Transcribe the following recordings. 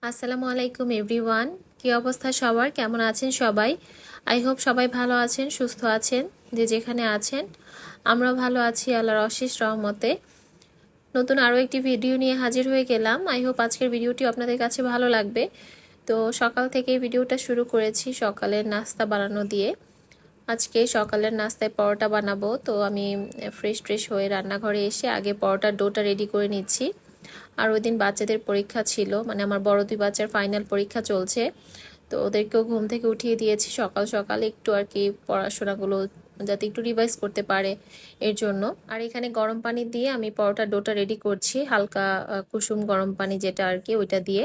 আসসালামু আলাইকুম এভরিওয়ান। কি অবস্থা সবার, কেমন আছেন সবাই? আই হোপ সবাই ভালো আছেন, সুস্থ আছেন, যে যেখানে আছেন। আমরা ভালো আছি আল্লাহর অশেষ রহমতে। নতুন আরও একটি ভিডিও নিয়ে হাজির হয়ে গেলাম। আই হোপ আজকের ভিডিওটি আপনাদের কাছে ভালো লাগবে। তো সকাল থেকে ভিডিওটা শুরু করেছি সকালের নাস্তা বানানো দিয়ে। আজকে সকালের নাস্তায় পরোটা বানাবো, তো আমি ফ্রেশ হয়ে রান্নাঘরে এসে আগে পরোটার ডোটা রেডি করে নিচ্ছি। আর ওই দিন বাচ্চাদের পরীক্ষা ছিল, মানে আমার বড় দুই বাচ্চার ফাইনাল পরীক্ষা চলছে, তো ওদেরকেও ঘুম থেকে উঠিয়ে দিয়েছি সকাল সকাল একটু আর কি পড়াশোনাগুলো যাতে একটু রিভাইজ করতে পারে এর জন্য। আর এখানে গরম পানি দিয়ে আমি পরোটার ডোটা রেডি করছি, হালকা কুসুম গরম পানি যেটা আর কি ওইটা দিয়ে।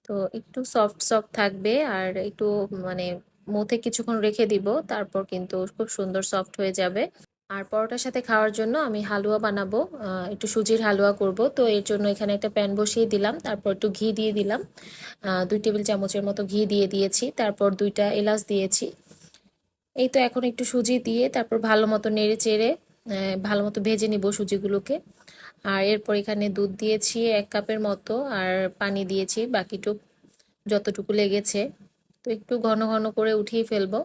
তো একটু সফট সফট থাকবে আর একটু মানে মুখে কিছুক্ষণ রেখে দিব, তারপর কিন্তু খুব সুন্দর সফট হয়ে যাবে। আর পরোটার সাথে খাওয়ার জন্য আমি হালুয়া বানাবো, একটু সুজির হালুয়া করব। তো এর জন্য এখানে একটা প্যান বসিয়ে দিলাম, তারপর একটু ঘি দিয়ে দিলাম, 2 টেবিল চামচের মতো ঘি দিয়ে দিয়েছি, তারপর 2টা এলাচ দিয়েছি। এই তো এখন একটু সুজি দিয়ে তারপর ভালো মতো নেড়ে চেড়ে ভালো মতো ভেজে নিব সুজিগুলোকে। আর এরপর এখানে দুধ দিয়েছি 1 কাপের মতো, আর পানি দিয়েছি বাকিটুক যতটুকু লেগেছে। তো একটু ঘন ঘন করে উঠিয়ে ফেলবো।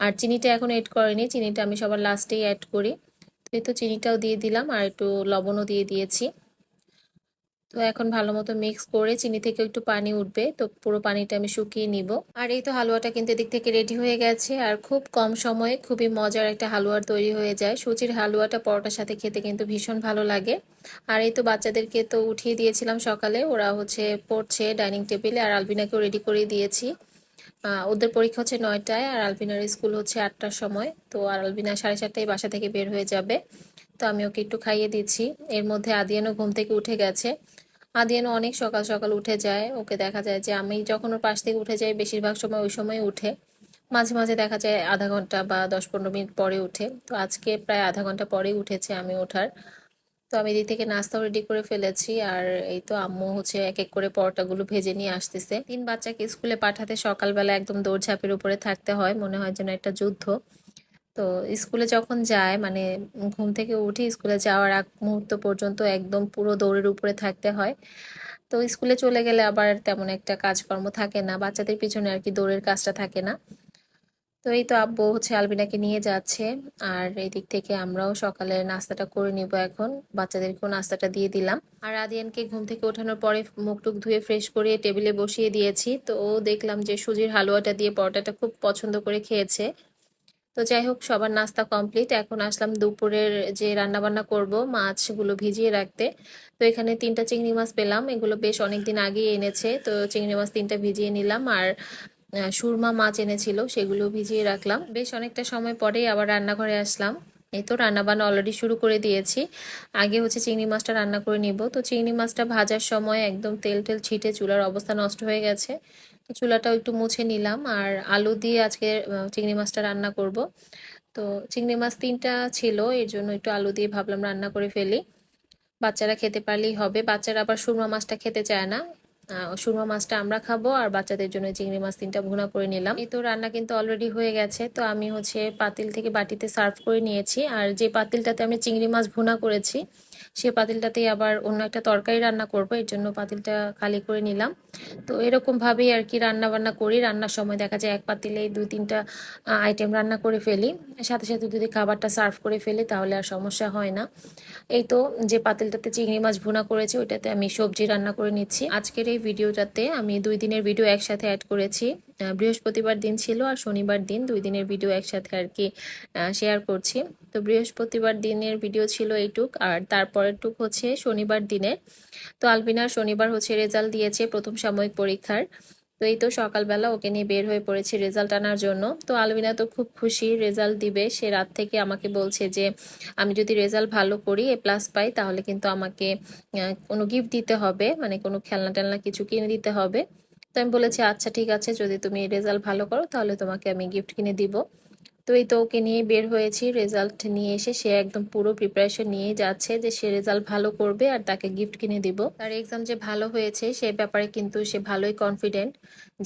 আর চিনিটা এখন এড করিনি, চিনিটা আমি সবার লাস্টেই অ্যাড করি। তো এই তো চিনিটাও দিয়ে দিলাম আর একটু লবণও দিয়ে দিয়েছি। তো এখন ভালো মতো মিক্স করে চিনি থেকে একটু পানি উঠবে, তো পুরো পানিটা আমি শুকিয়ে নিব। আর এই তো হালুয়াটা কিন্তু এদিক থেকে রেডি হয়ে গেছে, আর খুব কম সময়ে খুবই মজার একটা হালুয়ার তৈরি হয়ে যায়। সুজির হালুয়াটা পরোটার সাথে খেতে কিন্তু ভীষণ ভালো লাগে। আর এই তো বাচ্চাদেরকে তো উঠিয়ে দিয়েছিলাম সকালে, ওরা পড়ছে ডাইনিং টেবিলে, আর আলবিনাকেও রেডি করে দিয়েছি। ওদের পরীক্ষা হচ্ছে 9টায়, আর আলবিনার স্কুল হচ্ছে 8টার সময়। তো আর আলবিনা 7:30টায় বাসা থেকে বের হয়ে যাবে। তো আমি ওকে একটু খাইয়ে দিচ্ছি। এর মধ্যে আদিয়ানও ঘুম থেকে উঠে গেছে। আদিয়ানও অনেক সকাল সকাল উঠে যায়, ওকে দেখা যায় যে আমি যখন ওর পাশ থেকে উঠে যাই বেশিরভাগ সময় ওই সময় উঠে। মাঝে মাঝে দেখা যায় আধা ঘন্টা বা 10-15 মিনিট পরে উঠে, তো আজকে প্রায় আধা ঘন্টা পরেই উঠেছে আমি ওঠার। তো আমি এদিক থেকে নাস্তাও রেডি করে ফেলেছি, আর এই তো আম্মু হচ্ছে এক এক করে পরোটাগুলো ভেজে নিয়ে আসতেছে। 3 বাচ্চাকে স্কুলে পাঠাতে সকালবেলা একদম দৌড়ঝাঁপের উপরে থাকতে হয়, মনে হয় যেন একটা যুদ্ধ। তো স্কুলে যখন যায় মানে ঘুম থেকে উঠে স্কুলে যাওয়ার আগ মুহূর্ত পর্যন্ত একদম পুরো দৌড়ের উপরে থাকতে হয়। তো স্কুলে চলে গেলে আবার তেমন একটা কাজকর্ম থাকে না, বাচ্চাদের পিছনে আর কি দৌড়ের কাজটা থাকে না। তো এই তো আব্বু হচ্ছে আলবিনাকে নিয়ে যাচ্ছে। আর এই দিক থেকে আমরাও সকালে নাস্তাটা করে নিব এখন, বাচ্চাদেরকেও নাস্তাটা দিয়ে দিলাম। আর আদিয়ানকে ঘুম থেকে ওঠানোর পরে মুখ টুক ধুয়ে ফ্রেশ করে টেবিলে বসিয়ে দিয়েছি। তো ও দেখলাম যে সুজির হালুয়াটা দিয়ে পরোটাটা খুব পছন্দ করে খেয়েছে। তো যাই হোক, সবার নাস্তা কমপ্লিট, এখন আসলাম দুপুরের যে রান্না বান্না করব, মাছগুলো ভিজিয়ে রাখতে। তো এখানে 3টা চিংড়ি মাছ পেলাম, এগুলো বেশ অনেকদিন আগেই এনেছে, তো চিংড়ি মাছ 3টা ভিজিয়ে নিলাম। আর সুরমা মাছ এনেছিল, সেগুলো ভিজিয়ে রাখলাম। বেশ অনেকটা সময় পরেই আবার রান্নাঘরে আসলাম। এই তো রান্না বান্না অলরেডি শুরু করে দিয়েছি। আগে হচ্ছে চিংড়ি মাছটা রান্না করে নিব। তো চিংড়ি মাছটা ভাজার সময় একদম তেল টেল ছিটে চুলার অবস্থা নষ্ট হয়ে গেছে, তো চুলাটাও একটু মুছে নিলাম। আর আলু দিয়ে আজকে চিংড়ি মাছটা রান্না করব। তো চিংড়ি মাছ 3টা ছিল, এর জন্য একটু আলু দিয়ে ভাবলাম রান্না করে ফেলি, বাচ্চারা খেতে পারলেই হবে। বাচ্চারা আবার সুরমা মাছটা খেতে চায় না, সুরমা মাছটা আমরা খাবো, আর বাচ্চাদের জন্য চিংড়ি মাছ 3টা ভুনা করে নিলাম। এই তো রান্না কিন্তু অলরেডি হয়ে গেছে, তো আমি হচ্ছে পাতিল থেকে বাটিতে সার্ভ করে নিয়েছি। আর যে পাতিলটাতে আমি চিংড়ি মাছ ভুনা করেছি সে পাতিলটাতেই আবার অন্য একটা তরকারি রান্না করব, এর জন্য পাতিলটা খালি করে নিলাম। তো এরকম ভাবেই আর কি রান্না বান্না করি, রান্নার সময় দেখা যায় এক পাতিলে 2-3টা আইটেম রান্না করে ফেলি, সাথে সাথে যদি খাবারটা সার্ভ করে ফেলি তাহলে আর সমস্যা হয় না। এই তো যে পাতিলটাতে চিংড়ি মাছ ভুনা করেছি ওইটাতে আমি সবজি রান্না করে নিচ্ছি। আজকের এই ভিডিওটাতে আমি 2 দিনের ভিডিও একসাথে অ্যাড করেছি। বৃহস্পতিবার দিন ছিল আর শনিবার দিন, 2 দিনের ভিডিও একসাথে আর কি শেয়ার করছি। তো বৃহস্পতিবার দিনের ভিডিও ছিল এইটুক, আর তারপরের টুক হচ্ছে শনিবার দিনের। তো আলবিনার শনিবার হচ্ছে রেজাল্ট দিয়েছে প্রথম সাময়িক পরীক্ষার। তো এই তো সকালবেলা ওকে নিয়ে বের হয়ে পড়েছি রেজাল্ট আনার জন্য। তো আলবিনা তো খুব খুশি, রেজাল্ট দিবে। সে রাত থেকে আমাকে বলছে যে আমি যদি রেজাল্ট ভালো করি, A+ পাই, তাহলে কিন্তু আমাকে কোনো গিফট দিতে হবে, মানে কোনো খেলনা টেলনা কিছু কিনে দিতে হবে। তো আমি বলেছি আচ্ছা ঠিক আছে, যদি তুমি রেজাল্ট ভালো করো তাহলে তোমাকে আমি গিফট কিনে দিব। তো এই তো ওকে নিয়ে বের হয়েছি, রেজাল্ট নিয়ে এসে সে একদম পুরো প্রিপারেশন নিয়ে যাচ্ছে যে সে রেজাল্ট ভালো করবে আর তাকে গিফট কিনে দিব। তার এক্সাম যে ভালো হয়েছে সে ব্যাপারে কিন্তু সে ভালোই কনফিডেন্ট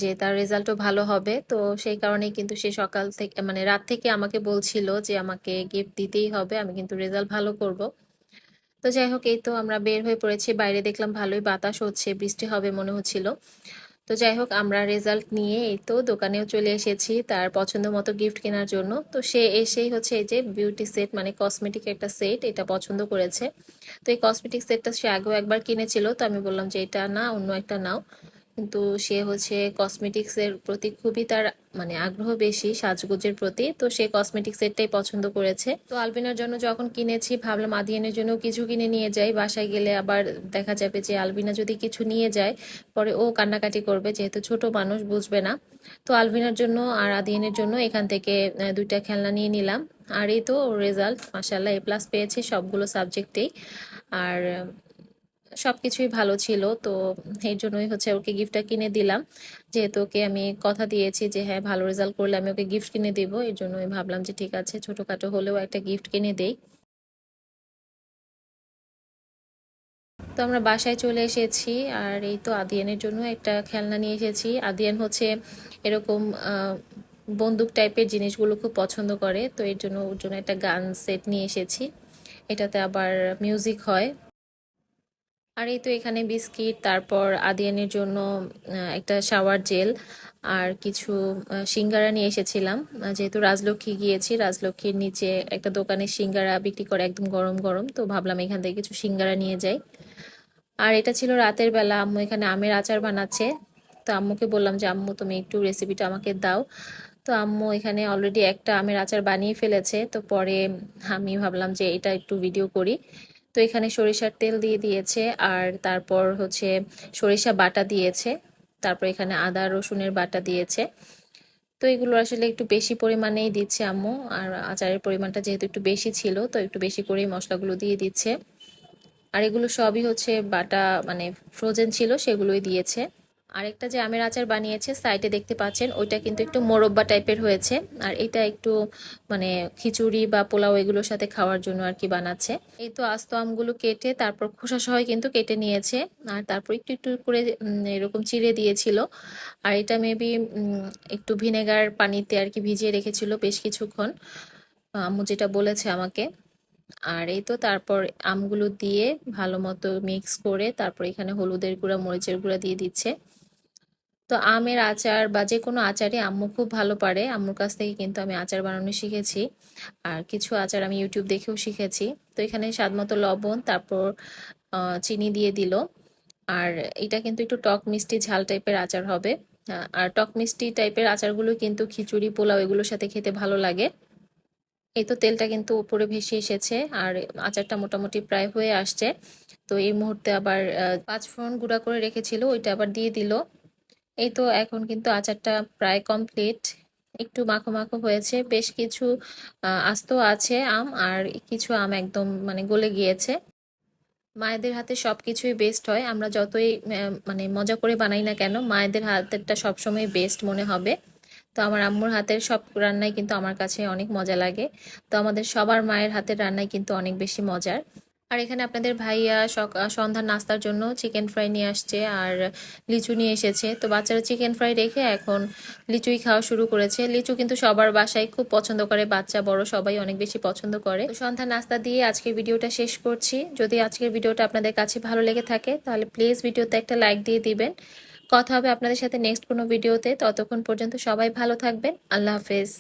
যে তার রেজাল্টও ভালো হবে। তো সেই কারণেই কিন্তু সে সকাল থেকে মানে রাত থেকে আমাকে বলছিল যে আমাকে গিফট দিতেই হবে, আমি কিন্তু রেজাল্ট ভালো করব। তো যাই হোক, এই তো আমরা বের হয়ে পড়েছি, বাইরে দেখলাম ভালোই বাতাস হচ্ছে, বৃষ্টি হবে মনে হচ্ছিল। তো যাই হোক, আমরা রেজাল্ট নিয়ে এই তো দোকানেও চলে এসেছি তার পছন্দ মতো গিফট কেনার জন্য। তো সে এসেই হচ্ছে এই যে বিউটি সেট মানে কসমেটিক একটা সেট এটা পছন্দ করেছে। তো এই কসমেটিক সেটটা সে আগেও একবার কিনেছিল, তো আমি বললাম যে এটা না, অন্য একটা নাও। কিন্তু সে হচ্ছে কসমেটিক্সের প্রতি খুবই তার মানে আগ্রহ বেশি, সাজগোজের প্রতি। তো সে কসমেটিক সেটটাই পছন্দ করেছে। তো আলবিনার জন্য যখন কিনেছি ভাবলাম আদিয়ানের জন্য কিছু কিনে নিয়ে যাই, বাসায় গেলে আবার দেখা যাবে যে আলবিনা যদি কিছু নিয়ে যায় পরে ও কান্নাকাটি করবে, যেহেতু ছোট মানুষ বুঝবে না। তো আলবিনার জন্য আর আদিয়ানের জন্য এখান থেকে দুইটা খেলনা নিয়ে নিলাম। আর এই তো রেজাল্ট মাশাআল্লাহ A+ পেয়েছে সবগুলো সাবজেক্টেই। আর সবকিছুই ভালো ছিল। তো এই জন্যই হচ্ছে ওকে গিফটটা কিনে দিলাম, যেহেতু ওকে আমি কথা দিয়েছি যে হ্যাঁ ভালো রেজাল্ট করলে আমি ওকে গিফট কিনে দিব। এই জন্যই ভাবলাম যে ঠিক আছে ছোটখাটো হলেও একটা গিফট কিনে দেই। তো আমরা বাসায় চলে এসেছি আর এই তো আদিয়ানের জন্য একটা খেলনা নিয়ে এসেছি। আদিয়ান হচ্ছে এরকম বন্দুক টাইপের জিনিসগুলো খুব পছন্দ করে, তো এর জন্য ওর জন্য একটা গান সেট নিয়ে এসেছি। এটাতে আবার মিউজিক হয়। আর এই তো এখানে বিস্কিট, তারপর আদিয়ানের জন্য একটা শাওয়ার জেল আর কিছু সিঙ্গারা নিয়ে এসেছিলাম। যেহেতু রাজলক্ষ্মী গিয়েছি, রাজলক্ষ্মীর নিচে একটা দোকানে সিঙ্গারা বিক্রি করে একদম গরম গরম, তো ভাবলাম এখান থেকে কিছু সিঙ্গারা নিয়ে যাই। আর এটা ছিল রাতের বেলা, আম্মু এখানে আমের আচার বানাচ্ছে। তো আম্মুকে বললাম যে আম্মু তুমি একটু রেসিপিটা আমাকে দাও। তো আম্মু এখানে অলরেডি একটা আমের আচার বানিয়ে ফেলেছে। তো পরে আমি ভাবলাম যে এটা একটু ভিডিও করি। তো এখানে সরিষার তেল দিয়ে দিয়েছে আর তারপর হচ্ছে সরিষা বাটা দিয়েছে, তারপর এখানে আদা রসুনের বাটা দিয়েছে। তো এগুলো আসলে একটু বেশি পরিমাণেই দিচ্ছে আম্মু, আর আচারের পরিমাণটা যেহেতু একটু বেশি ছিল তো একটু বেশি করেই মশলাগুলো দিয়ে দিচ্ছে। আর এগুলো সবই হচ্ছে বাটা মানে ফ্রোজেন ছিল সেগুলোই দিয়েছে। আরেকটা যে আমের আচার বানিয়েছে সাইডে দেখতে পাচ্ছেন, ওইটা কিন্তু একটু মোরব্বা টাইপের হয়েছে। আর এটা একটু মানে খিচুড়ি বা পোলাও এগুলোর সাথে খাওয়ার জন্য আর কি বানাচ্ছে। এই তো আস্ত আমগুলো কেটে তারপর খোসা সহ কিন্তু কেটে নিয়েছে। আর তারপর একটু একটু করে এরকম চিড়ে দিয়েছিল। আর এটা মেবি একটু ভিনেগার পানিতে আর কি ভিজিয়ে রেখেছিল বেশ কিছুক্ষণ, আম্মু যেটা বলেছে আমাকে। আর এই তো তারপর আমগুলো দিয়ে ভালো মতো মিক্স করে তারপর এখানে হলুদের গুঁড়া মরিচের গুঁড়া দিয়ে দিচ্ছে। তো আমের আচার বা যে কোনো আচারই আম্মু খুব ভালো পারে, আম্মুর কাছ থেকে কিন্তু আমি আচার বানানো শিখেছি। আর কিছু আচার আমি ইউটিউব দেখেও শিখেছি। তো এখানে স্বাদ মতো লবণ, তারপর চিনি দিয়ে দিল। আর এটা কিন্তু একটু টক মিষ্টি ঝাল টাইপের আচার হবে। আর টক মিষ্টি টাইপের আচারগুলো কিন্তু খিচুড়ি পোলাও এগুলোর সাথে খেতে ভালো লাগে। এই তো তেলটা কিন্তু উপরে ভেসে এসেছে আর আচারটা মোটামুটি প্রায় হয়ে আসছে। তো এই মুহূর্তে আবার পাঁচফোড়ন গুঁড়া করে রেখেছিল ওইটা আবার দিয়ে দিল। এই তো এখন কিন্তু আচারটা প্রায় কমপ্লিট। একটু মাখো মাখো হয়েছে, বেশ কিছু আস্ত আছে আম আর কিছু আম একদম মানে গলে গিয়েছে। মায়েদের হাতে সবকিছুই বেস্ট হয়, আমরা যতই মানে মজা করে বানাই না কেন মায়েদের হাতেরটা সবসময় বেস্ট মনে হবে। তো আমার আম্মুর হাতের সব রান্নাই কিন্তু আমার কাছে অনেক মজা লাগে। তো আমাদের সবার মায়ের হাতের রান্নাই কিন্তু অনেক বেশি মজার। আর এখানে আপনাদের ভাইয়া সন্ধ্যার নাস্তার জন্য চিকেন ফ্রাই নিয়ে আসছে আর লিচু নিয়ে এসেছে। তো বাচ্চারা চিকেন ফ্রাই রেখে এখন লিচুই খাওয়া শুরু করেছে। লিচু কিন্তু সবার বাসায় খুব পছন্দ করে, বাচ্চা বড় সবাই অনেক বেশি পছন্দ করে। তো সন্ধ্যার নাস্তা দিয়ে আজকের ভিডিওটা শেষ করছি। যদি আজকের ভিডিওটা আপনাদের কাছে ভালো লেগে থাকে তাহলে প্লিজ ভিডিওতে একটা লাইক দিয়ে দিবেন। কথা হবে আপনাদের সাথে নেক্সট কোনো ভিডিওতে, ততক্ষণ পর্যন্ত সবাই ভালো থাকবেন। আল্লাহ হাফেজ।